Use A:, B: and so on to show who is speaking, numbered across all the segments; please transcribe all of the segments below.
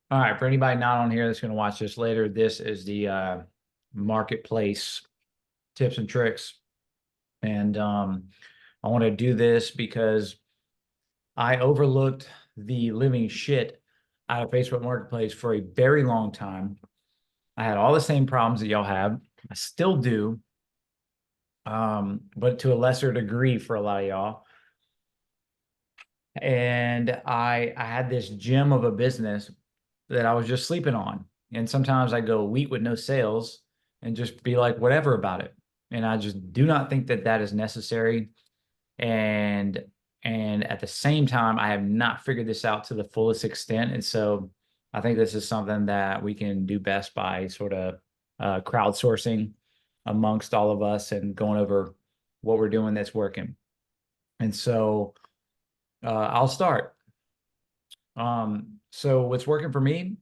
A: All right, for anybody not on here that's going to watch this later, this is the marketplace tips and tricks. And I want to do this because I overlooked the living shit out of Facebook Marketplace for a very long time. I had all the same problems that y'all have. I still do, but to a lesser degree for a lot of y'all. And I had this gem of a business that I was just sleeping on. And sometimes I go a week with no sales and just be like, whatever about it. And I just do not think that that is necessary. And at the same time, I have not figured this out to the fullest extent. And so I think this is something that we can do best by sort of crowdsourcing amongst all of us and going over what we're doing that's working. And so I'll start. So what's working for me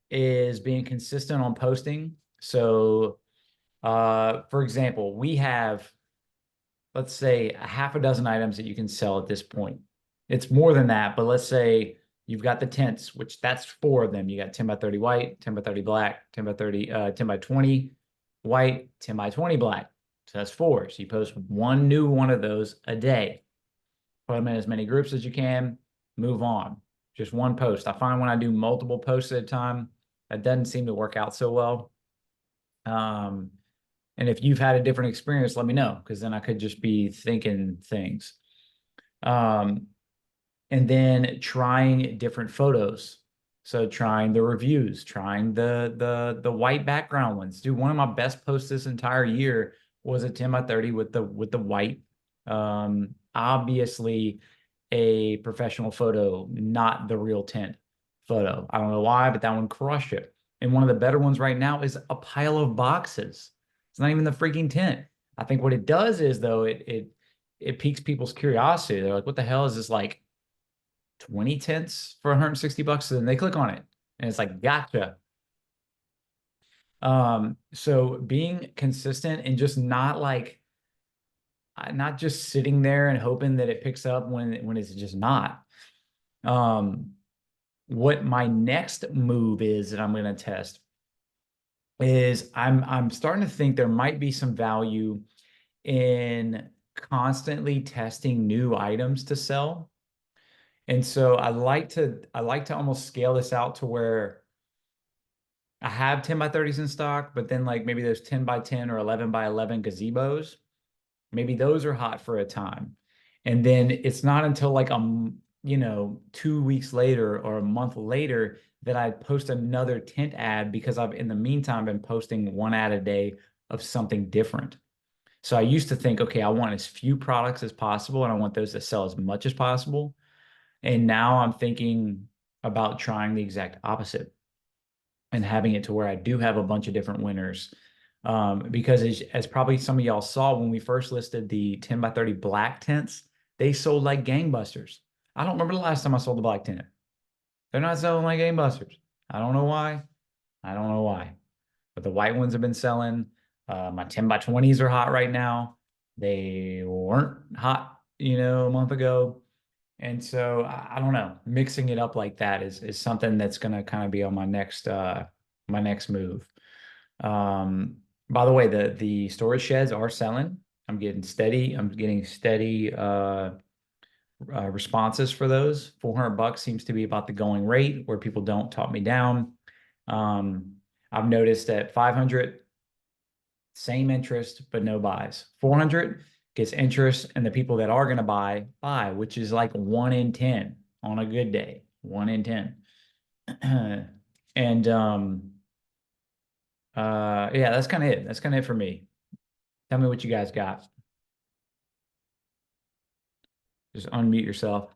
A: is being consistent on posting. So, for example, we have, let's say, a half a dozen items that you can sell at this point. It's more than that, but let's say you've got the tents, which that's four of them. You got 10 by 30 white, 10 by 30 black, 10 by 30, 10 by 20 white, 10 by 20 black. So that's four. So you post one new one of those a day. Put them in as many groups as you can, move on. Just one post. I find when I do multiple posts at a time, that doesn't seem to work out so well. Um, and if you've had a different experience, let me know, because then I could just be thinking things. Um, and then trying different photos. So trying the reviews, trying the white background ones. Dude, one of my best posts this entire year was a 10 by 30 with the white. Obviously a professional photo, not the real tent photo. I don't know why, but that one crushed it. And one of the better ones right now is a pile of boxes. It's not even the freaking tent. I think what it does is though, it piques people's curiosity. They're like, what the hell is this, like 20 tents for 160 bucks? And then they click on it and it's like, gotcha. So being consistent and just not just sitting there and hoping that it picks up when it's just not. Um, what my next move is that I'm going to test is I'm starting to think there might be some value in constantly testing new items to sell. And so I like to almost scale this out to where I have 10 by 30s in stock, but then like maybe those 10 by 10 or 11 by 11 gazebos, maybe those are hot for a time. And then it's not until like 2 weeks later or a month later that I post another tent ad because I've in the meantime been posting one ad a day of something different. So I used to think, okay, I want as few products as possible and I want those to sell as much as possible. And now I'm thinking about trying the exact opposite and having it to where I do have a bunch of different winners. Because as probably some of y'all saw when we first listed the 10 by 30 black tents, they sold like gangbusters. I don't remember the last time I sold the black tent. They're not selling like gangbusters. I don't know why. I don't know why. But the white ones have been selling. My 10 by 20s are hot right now. They weren't hot, a month ago. And so I don't know, mixing it up like that is something that's going to kind of be on my next move. Um, by the way, the storage sheds are selling. I'm getting steady responses for those. 400 bucks seems to be about the going rate where people don't talk me down. Um, I've noticed that 500, same interest, but no buys. 400 gets interest, and the people that are going to buy, which is like 1 in 10 on a good day, 1 in 10. And yeah, that's kind of it. That's kind of it for me. Tell me what you guys got. Just unmute yourself.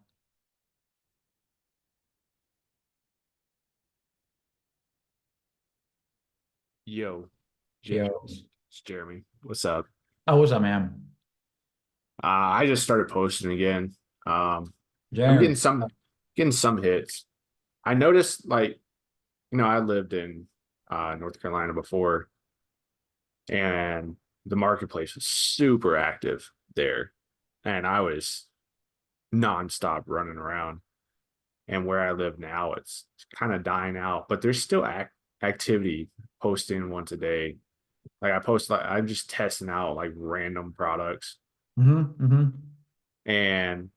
B: Yo, James,
A: Yo.
B: it's Jeremy. What's up?
A: Oh, what's up, man?
B: I just started posting again. Um, I'm
A: Jeremy.
B: getting some hits. I noticed, like, I lived in North Carolina before, and the marketplace was super active there, and I was nonstop running around. and where I live now, it's kind of dying out. But there's still activity, posting once a day. Like I post, like I'm just testing out like random products,
A: Mm-hmm.
B: and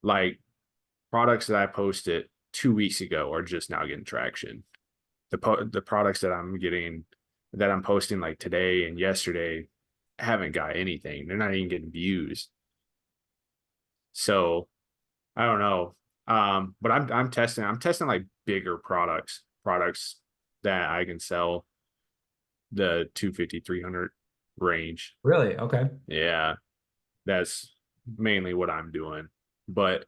B: like products that I posted 2 weeks ago are just now getting traction. The products that I'm posting like today and yesterday haven't got anything. They're not even getting views. So I don't know. But I'm testing like bigger products that I can sell the 250, 300 range.
A: Really? Okay.
B: Yeah, that's mainly what I'm doing. But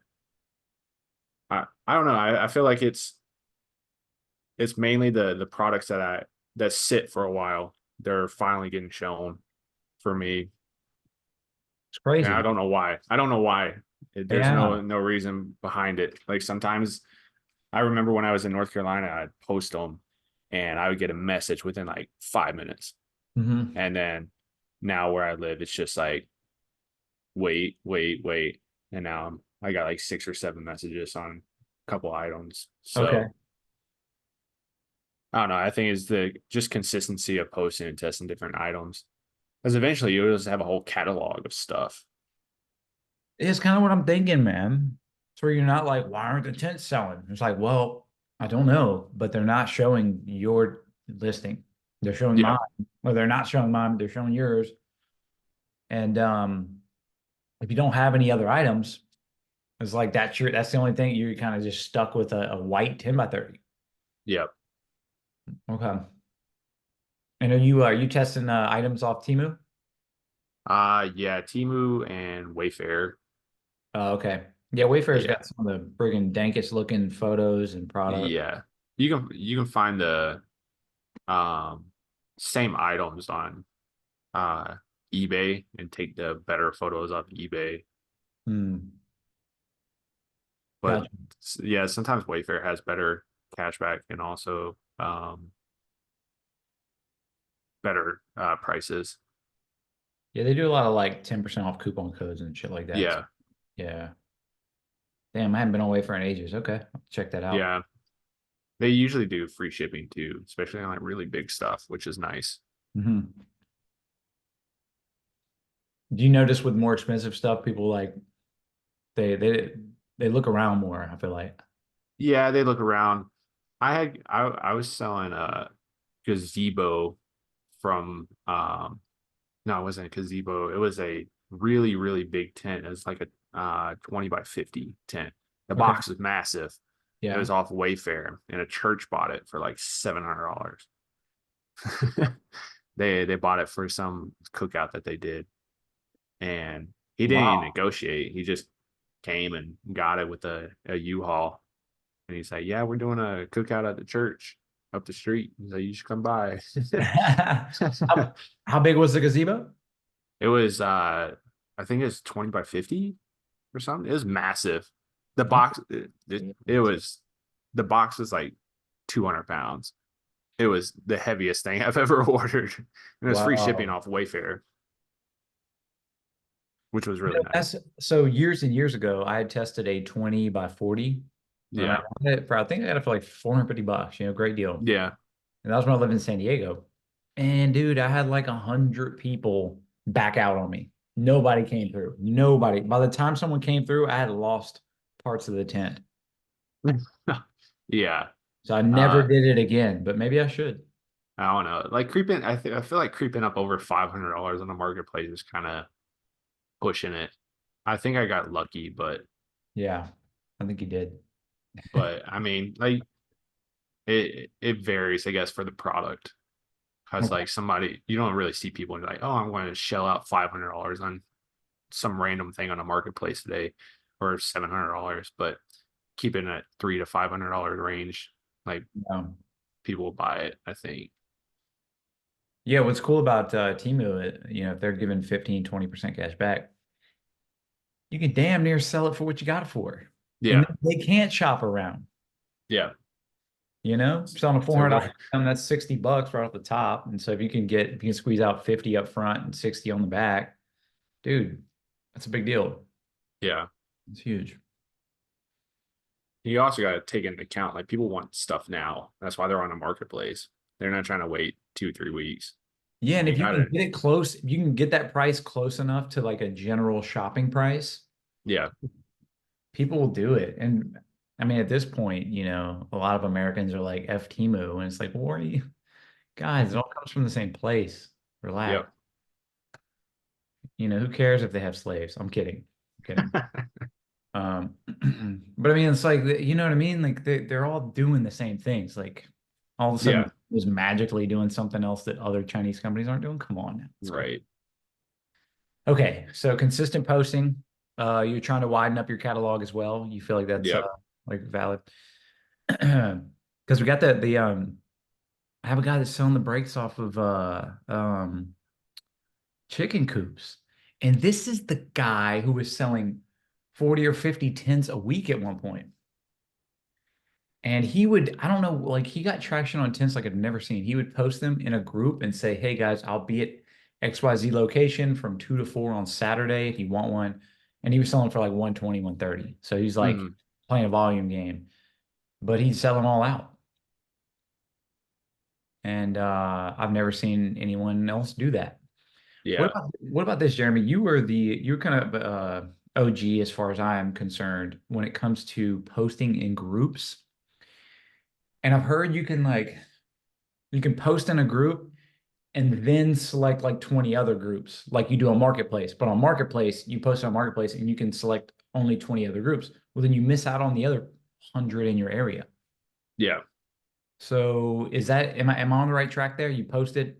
B: I don't know. I feel like it's mainly the products that sit for a while. They're finally getting shown for me.
A: It's
B: And I
A: crazy.
B: don't know why. I don't know why. There's
A: Yeah.
B: no reason behind it. Like sometimes I remember when I was in North Carolina, I'd post them and I would get a message within like 5 minutes.
A: Mm-hmm.
B: And then now where I live, it's just like wait, wait, wait. And now I got like 6 or 7 messages on a couple items.
A: Okay.
B: So I don't know. I think it's the just consistency of posting and testing different items. Because eventually you'll just have a whole catalog of stuff.
A: It's kind of what I'm thinking, man. So you're not like, why aren't the tents selling? It's like, well, I don't know, but they're not showing your listing. They're showing
B: Yeah.
A: mine. Well, they're not showing mine, they're showing yours. And if you don't have any other items, it's like that's the only thing you're kind of just stuck with a white 10 by 30.
B: Yep.
A: Okay. And are you testing items off Temu?
B: Yeah, Timu and Wayfair.
A: Oh, okay. Yeah, Wayfair's
B: Yeah.
A: got some of the friggin' dankest looking photos and product.
B: Yeah. You can find the um same items on uh eBay and take the better photos off eBay.
A: Hmm.
B: But
A: Gotcha.
B: yeah, sometimes Wayfair has better cashback and also better prices.
A: Yeah, they do a lot of like 10% off coupon codes and shit like that.
B: Yeah.
A: Yeah. Damn, I haven't been away for an ages. Okay. I'll check that out.
B: Yeah. They usually do free shipping too, especially on like really big stuff, which is nice.
A: Hmm. Do you notice with more expensive stuff, people like they they they look around more, I feel like.
B: Yeah, they look around. I was selling a gazebo from no, it wasn't a gazebo. It was a really, really big tent. It was like a 20 by 50 tent. The
A: Okay.
B: box was massive. It
A: Yeah.
B: was off Wayfair, and a church bought it for like $700. They bought it for some cookout that they did, and he didn't even
A: Wow.
B: negotiate. He just came and got it with a U-Haul, and he's like, "Yeah, we're doing a cookout at the church up the street. So you should come by."
A: How big was the gazebo?
B: It was I think it was 20 by 50 or something. It was massive. The box it was the box was like 200 pounds. It was the heaviest thing I've ever ordered. And it was free shipping
A: Wow.
B: off Wayfair, which was
A: You
B: really
A: know,
B: nice.
A: that's so years and years ago, I had tested a 20 by 40 and I
B: Yeah.
A: got it for I think I got it for like $450, great deal.
B: Yeah.
A: And that was when I lived in San Diego. And dude, I had like 100 people back out on me. Nobody came through. Nobody. By the time someone came through, I had lost parts of the tent.
B: Yeah.
A: So I never
B: Uh
A: did it again, but maybe I should.
B: I don't know. Like creeping I feel like creeping up over $500 on the marketplace is kind of pushing it. I think I got lucky,
A: Yeah, I think you did.
B: but I mean, like it varies, I guess, for the product. Because
A: Okay.
B: like somebody, you don't really see people like, oh, I'm going to shell out $500 on some random thing on a marketplace today, or $700, but keeping it $300 to $500 range, like
A: Um,
B: people will buy it. I think.
A: yeah, what's cool about Temu, if they're giving 15, 20% cash back, you can damn near sell it for what you got it for. And
B: Yeah,
A: they can't shop around.
B: yeah.
A: Selling a
B: So
A: $400 item, that's $60 right off the top. And so if you can squeeze out 50 up front and 60 on the back, dude, that's a big deal.
B: yeah,
A: It's huge.
B: you also got to take into account like people want stuff now. That's why they're on a marketplace. They're not trying to wait 2, 3 weeks.
A: Yeah, and
B: You
A: if you can
B: gotta,
A: get it close, if you can get that price close enough to like a general shopping price,
B: yeah,
A: people will do it. And I mean, at this point, a lot of Americans are like F Timu, and it's like, well, what are you guys? It all comes from the same place. Relax.
B: yep,
A: Who cares if they have slaves? I'm kidding. I'm kidding. Um, but I mean, it's like, you know what I mean? Like they're all doing the same things. Like all of a sudden,
B: yeah,
A: is magically doing something else that other Chinese companies aren't doing. Come on now. Let's go.
B: right,
A: Okay, so consistent posting. You're trying to widen up your catalog as well. You feel like that's
B: yep,
A: like valid? Because we got the I have a guy that's selling the brakes off of chicken coops. And this is the guy who was selling 40 or 50 tents a week at one point. And he would, I don't know, like he got traction on tents like I've never seen. He would post them in a group and say, hey guys, I'll be at XYZ location from 2 to 4 on Saturday if you want one. And he was selling for like 120, 130. So he's like
B: hmm,
A: playing a volume game, but he'd sell them all out. And I've never seen anyone else do that.
B: yeah,
A: What about this, Jeremy? You're kind of OG as far as I am concerned when it comes to posting in groups. And I've heard you can post in a group and then select like 20 other groups, like you do on Marketplace. But on Marketplace, you post on Marketplace and you can select only 20 other groups. Well, then you miss out on the other 100 in your area.
B: yeah,
A: So am I on the right track there? You post it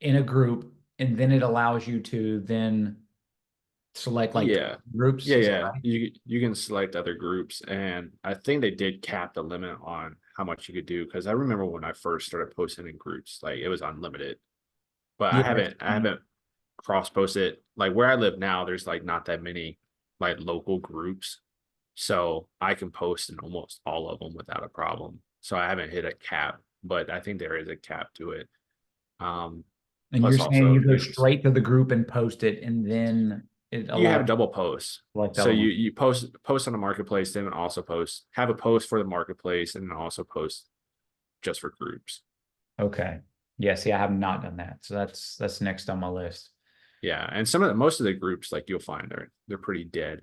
A: in a group and then it allows you to then select like
B: yeah,
A: groups.
B: yeah,
A: Is that
B: yeah.
A: right?
B: You can select other groups, and I think they did cap the limit on how much you could do because I remember when I first started posting in groups, like it was unlimited. But
A: Yeah.
B: I haven't cross posted like where I live now. There's like not that many like local groups, so I can post in almost all of them without a problem. So I haven't hit a cap, but I think there is a cap to it. Um,
A: And you're
B: Plus
A: saying
B: also
A: you go
B: you can
A: straight to the group and post it, and then it
B: you have
A: allows
B: double posts.
A: you to select
B: So
A: other ones.
B: you post on the marketplace, then also post have a post for the marketplace, and then also post just for groups.
A: Okay. Yeah, see, I have not done that. So that's next on my list.
B: Yeah, and most of the groups like you'll find they're pretty dead,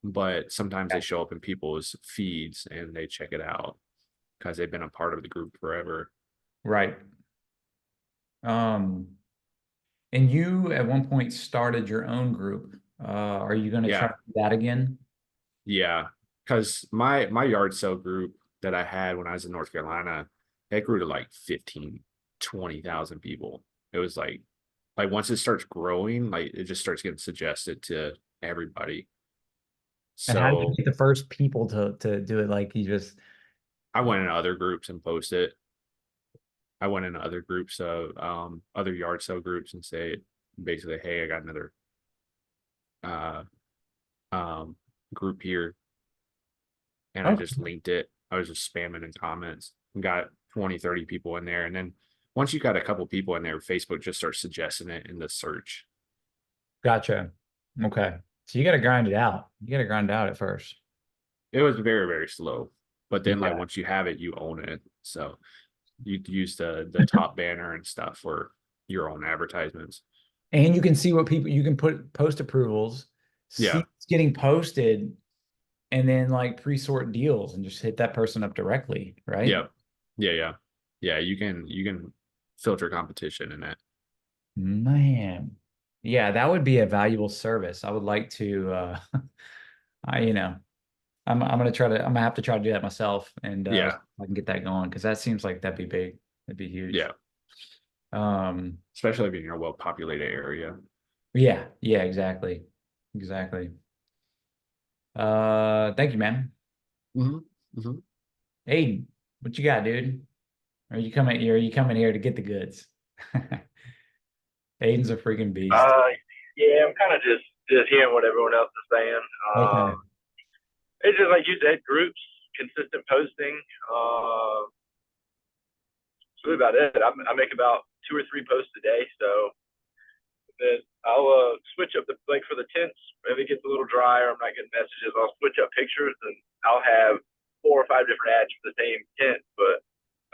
B: but sometimes they
A: Okay.
B: show up in people's feeds and they check it out because they've been a part of the group forever.
A: Right. Um, and you at one point started your own group. Are you going to try
B: Yeah,
A: to do that again?
B: yeah, because my yard sale group that I had when I was in North Carolina, it grew to like 15, 20,000 people. It was like once it starts growing, like it just starts getting suggested to everybody.
A: And how did you
B: So
A: get the first people to do it? Like you just
B: I went in other groups and posted. I went in other groups of other yard sale groups and say basically, hey, I got another uh um group here, and I
A: oh,
B: just linked it. I was just spamming in comments and got 20, 30 people in there. And then once you got a couple people in there, Facebook just starts suggesting it in the search.
A: gotcha. Okay. So you got to grind it out. You got to grind it out at first.
B: It was very, very slow. But then like
A: Yeah.
B: once you have it, you own it. So you use the top banner and stuff for your own advertisements.
A: And you can see what people you can put post approvals, see
B: Yeah.
A: what's getting posted, and then like pre-sort deals and just hit that person up directly, right?
B: Yeah. Yeah. Yeah. Yeah. You can filter competition in that.
A: Man. Yeah, that would be a valuable service. I would like to I I'm gonna try to I'm gonna have to try to do that myself and
B: Yeah.
A: I can get that going because that seems like that'd be big. That'd be huge.
B: Yeah.
A: Um
B: Especially if you're in a well populated area.
A: yeah, yeah, exactly. Exactly. Thank you, man.
B: Hmm. Hmm.
A: Aiden, what you got, dude? Are you coming here to get the goods? Aiden's a freaking beast.
C: Uh, yeah, I'm kind of just hearing what everyone else is saying.
A: Okay.
C: It's just like you said, groups, consistent posting. That's really about it. I make about 2 or 3 posts a day, so then I'll switch up the for the tents. If it gets a little drier, I'm not getting messages. I'll switch up pictures, and I'll have 4 or 5 different ads for the same tent, but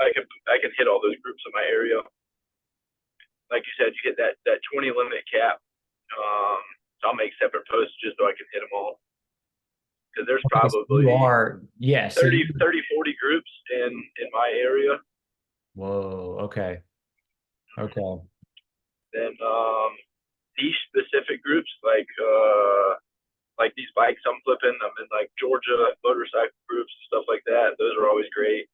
C: I can hit all those groups in my area. Like you said, you hit that 20 limit cap. So I'll make separate posts just so I can hit them all. Because there's
A: Okay, so you
C: probably
A: are, yeah, so
C: 30,
A: you,
C: 30, 40 groups in my area.
A: whoa, okay, okay.
C: Then niche specific groups like these bikes I'm flipping. I'm in like Georgia motorcycle groups, stuff like that. Those are always great.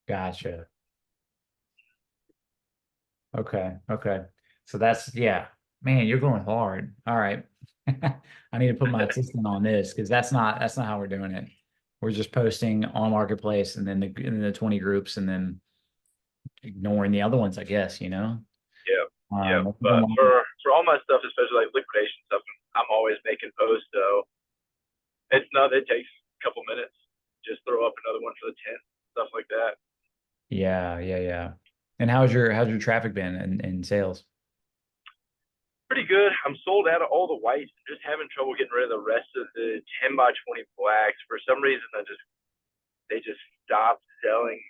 A: Gotcha. Okay, okay. So that's, yeah, man, you're going hard. All right. I need to put my assistant on this because that's not how we're doing it. We're just posting on marketplace and then the 20 groups and then ignoring the other ones, I guess, you know.
C: Yeah, yeah.
A: That's what
C: But
A: I'm
C: for all my stuff, especially like liquidation stuff, I'm always making posts. So it takes a couple minutes. Just throw up another one for the tent, stuff like that.
A: yeah, yeah, yeah. And how's your traffic been in sales?
C: Pretty good. I'm sold out of all the whites. I'm just having trouble getting rid of the rest of the 10 by 20 blacks. For some reason, they just stopped selling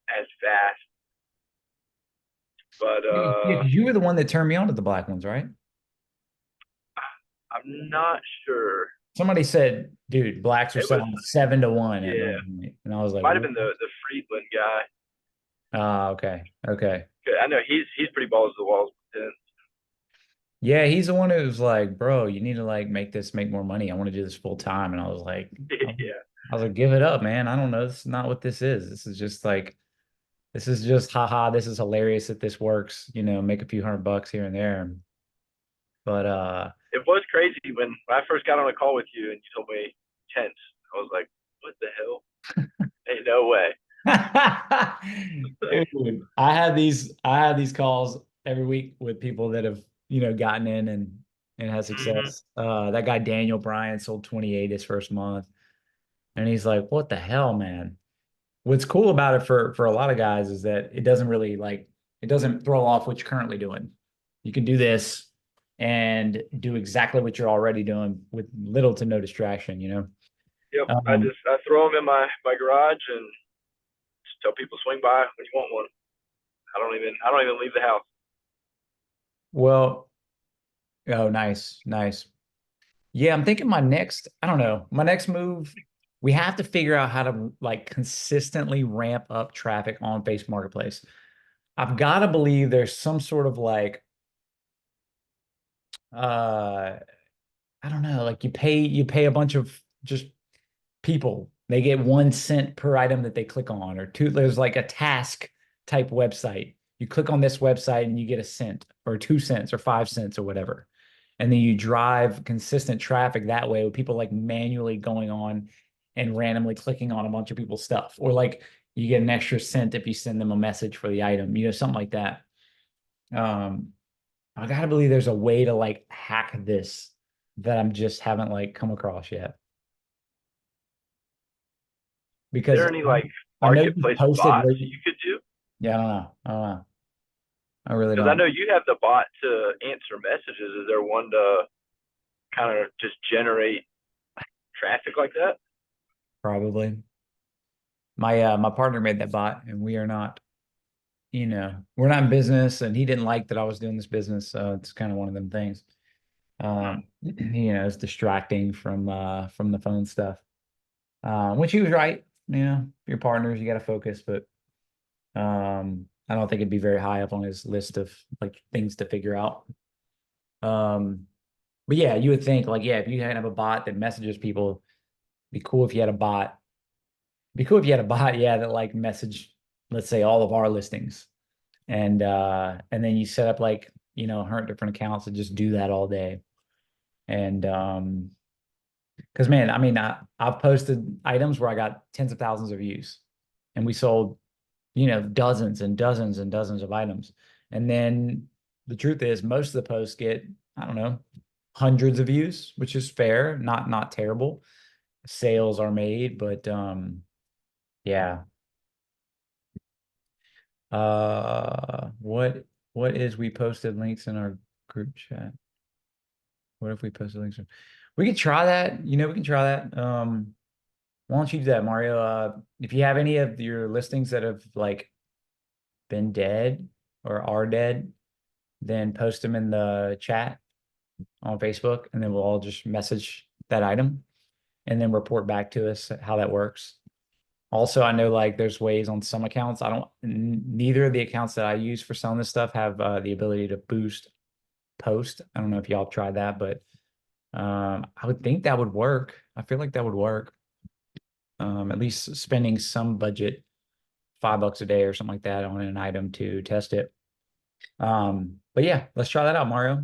C: as fast. But
A: Yeah, 'cause you were the one that turned me on to the black ones, right?
C: I'm not sure.
A: Somebody said, dude, blacks are
C: It was,
A: selling 7-1 at
C: yeah,
A: one point. And I was like,
C: might have
A: what?
C: been the Friedland guy.
A: Ah, okay. Okay.
C: I know he's pretty balls to the walls.
A: Yeah, he's the one who's like, bro, you need to like make more money. I want to do this full time. And
C: Yeah,
A: I was like, give it up, man. I don't know. This is not what this is. This is just haha, this is hilarious that this works, make a few $100 here and there. But
C: it was crazy when I first got on a call with you and you told me tents. I was like, what the hell? Ain't no way.
A: dude, I had these calls every week with people that have, gotten in and had
C: Mm-hmm.
A: success. That guy Daniel Bryan sold 28 his first month. And he's like, what the hell, man? What's cool about it for a lot of guys is that it doesn't really it doesn't throw off what you're currently doing. You can do this and do exactly what you're already doing with little to no distraction.
C: Yep.
A: Um,
C: I throw them in my garage and just tell people swing by when you want one. I don't even leave the house.
A: well, oh, nice, nice. Yeah, I'm thinking I don't know, my next move, we have to figure out how to like consistently ramp up traffic on Facebook Marketplace. I've got to believe there's some sort of uh I don't know, like you pay a bunch of just people. They get 1 cent per item that they click on, or two. There's like a task type website. You click on this website and you get a cent or 2 cents or 5 cents or whatever. And then you drive consistent traffic that way with people like manually going on and randomly clicking on a bunch of people's stuff. Or like you get an extra cent if you send them a message for the item, something like that. Um, I gotta believe there's a way to like hack this that I'm just haven't like come across yet.
C: There
A: Because
C: any like
A: I know you
C: marketplace
A: posted
C: bots
A: where
C: you could do?
A: yeah, I don't know. I don't know. I really
C: Because I
A: don't.
C: know you have the bot to answer messages. Is there one to kind of just generate traffic like that?
A: Probably. My partner made that bot and we are not, we're not in business and he didn't like that I was doing this business. So it's kind of one of them things. It's distracting from the phone stuff. Which he was right. Your partners, you got to focus, but I don't think it'd be very high up on his list of like things to figure out. But yeah, you would think like, yeah, if you had have a bot that messages people, it'd be cool if you had a bot. It'd be cool if you had a bot, yeah, that like message, let's say all of our listings. And then you set up like, 100 different accounts and just do that all day. And because man, I mean, I've posted items where I got tens of thousands of views and we sold, dozens and dozens and dozens of items. And then the truth is most of the posts get, I don't know, hundreds of views, which is fair, not terrible. Sales are made, but yeah. What is we posted links in our group chat? What if we posted links? We could try that. We can try that. why don't you do that, Mario? If you have any of your listings that have like been dead or are dead, then post them in the chat on Facebook, and then we'll all just message that item and then report back to us how that works. Also, I know like there's ways on some accounts. Neither of the accounts that I use for selling this stuff have the ability to boost post. I don't know if y'all tried that, but I would think that would work. I feel like that would work. At least spending some budget, $5 a day or something like that on an item to test it. But yeah, let's try that out, Mario.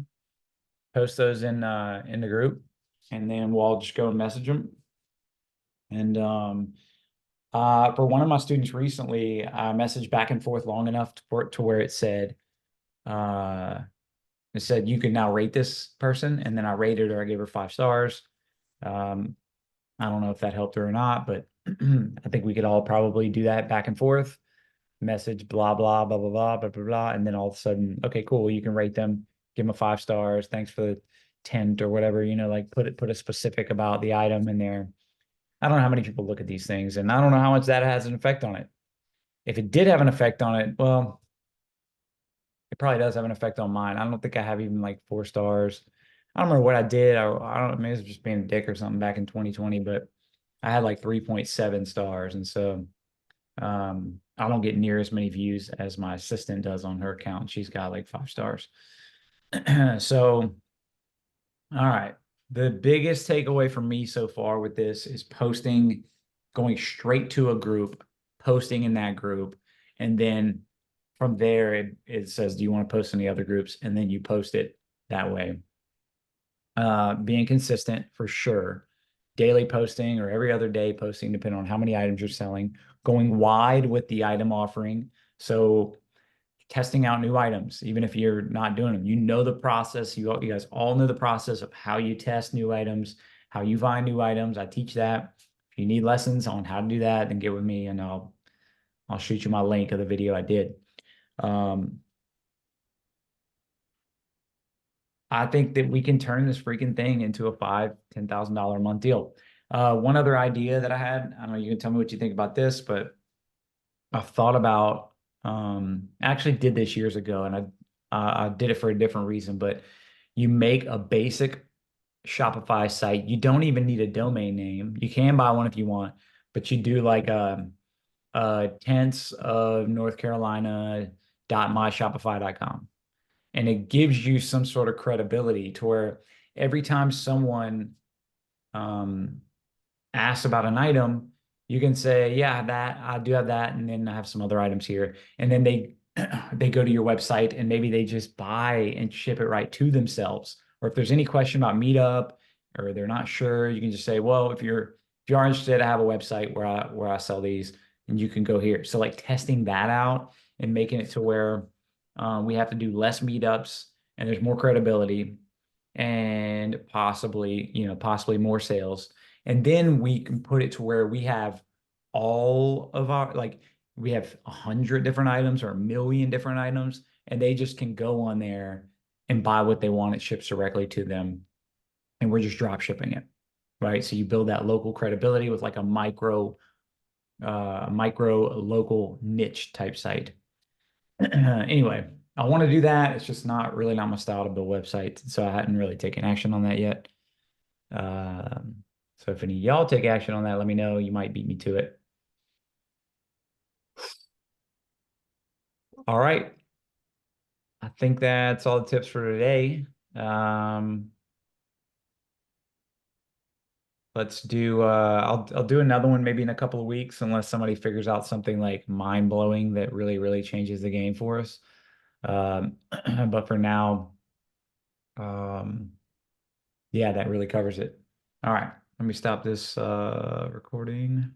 A: Post those in the group, and then we'll all just go and message them. And for one of my students recently, I messaged back and forth long enough to where it said you can now rate this person, and then I rated her. I gave her 5 stars. I don't know if that helped her or not, but I think we could all probably do that back and forth. Message blah blah blah blah blah blah blah blah, and then all of a sudden, okay, cool, you can rate them, give them a 5 stars. Thanks for the tint or whatever, like put a specific about the item in there. I don't know how many people look at these things, and I don't know how much that has an effect on it. If it did have an effect on it, well, it probably does have an effect on mine. I don't think I have even like 4 stars. I don't remember what I did. I don't know, maybe it was just being a dick or something back in 2020, but I had like 3.7 stars. And so I don't get near as many views as my assistant does on her account. She's got like 5 stars. So, all right. The biggest takeaway for me so far with this is posting, going straight to a group, posting in that group, and then from there it says, do you want to post in the other groups? And then you post it that way. Being consistent for sure. Daily posting or every other day posting, depending on how many items you're selling. Going wide with the item offering. So testing out new items, even if you're not doing them. You know the process. You guys all know the process of how you test new items, how you find new items. I teach that. If you need lessons on how to do that, then get with me, and I'll shoot you my link of the video I did. I think that we can turn this freaking thing into a $5,000-$10,000 a month deal. One other idea that I had, I don't know, you can tell me what you think about this, but I've thought about, I actually did this years ago, and I did it for a different reason, but you make a basic Shopify site. You don't even need a domain name. You can buy one if you want, but you do like tents of North Carolina.myshopify.com. And it gives you some sort of credibility to where every time someone asks about an item, you can say, yeah, I do have that, and then I have some other items here. And then they go to your website, and maybe they just buy and ship it right to themselves. Or if there's any question about Meetup or they're not sure, you can just say, well, if you are interested, I have a website where I sell these, and you can go here. So like testing that out and making it to where we have to do less meetups, and there's more credibility, and possibly more sales. And then we can put it to where we have all of our, like, we have 100 different items or 1,000,000 different items, and they just can go on there and buy what they want. It ships directly to them, and we're just drop shipping it, right? So you build that local credibility with like a micro local niche type site. Anyway, I want to do that. It's just not my style to build websites, so I hadn't really taken action on that yet. So if any of y'all take action on that, let me know. You might beat me to it. All right. I think that's all the tips for today. Let's do I'll do another one maybe in a couple of weeks, unless somebody figures out something like mind-blowing that really changes the game for us. But for now, yeah, that really covers it. All right, let me stop this recording.